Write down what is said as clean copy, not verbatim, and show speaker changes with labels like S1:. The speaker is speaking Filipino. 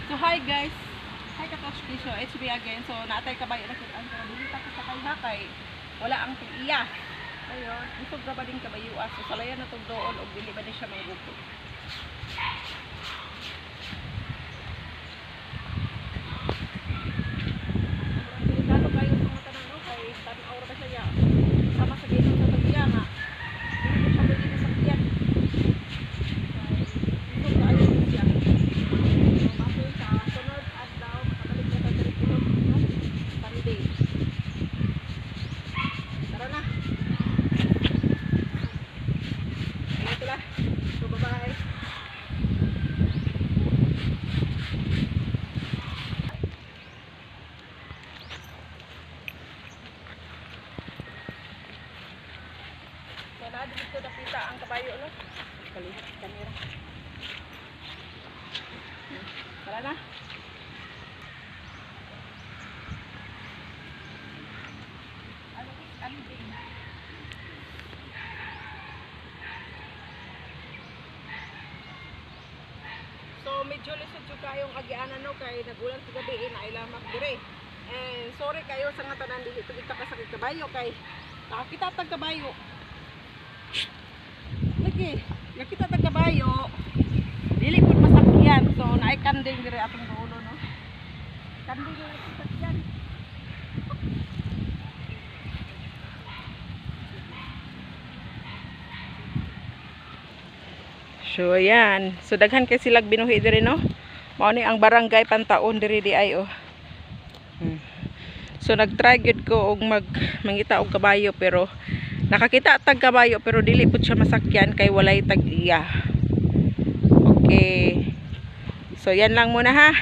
S1: So hi guys, hi Katoshki, so HB again. So naatay kabayo na kita ang bilita ko sa kay wala ang iya. Ayun, isog ra ba din kabayo so salayan na tong doon og dili ba ni siya manggupo. Delikado kayo sa mga tanan no kay tan-aw ra ba siya sama sa gitong sa tagiya nga. Dili siya pwede masakyan. Isog kayo siya. Tara na. Ito lang. So, bye-bye. So, dito nakita ang kabayo, no? Kalihat sa camera. Tara na. So medyo lisod yung kayong agianan no kay nagulan sa gabi na ilamak dire. And sorry kayo sa nga tanan dili kita kasakit kabayo kay nakakita tag kabayo. Lagi, nakita tag kabayo. Dili pud masakyan. So naay kanding dire atong dulo no. Kanding dire masakyan. So ayan, so daghan kay silag binuhi diri no. Mao ni ang barangay Pantaon diri di ay oh. So nagtry gid ko og mangita og kabayo pero nakakita tag kabayo pero dili pud siya masakyan kay walay tag iya. Okay. So yan lang muna ha.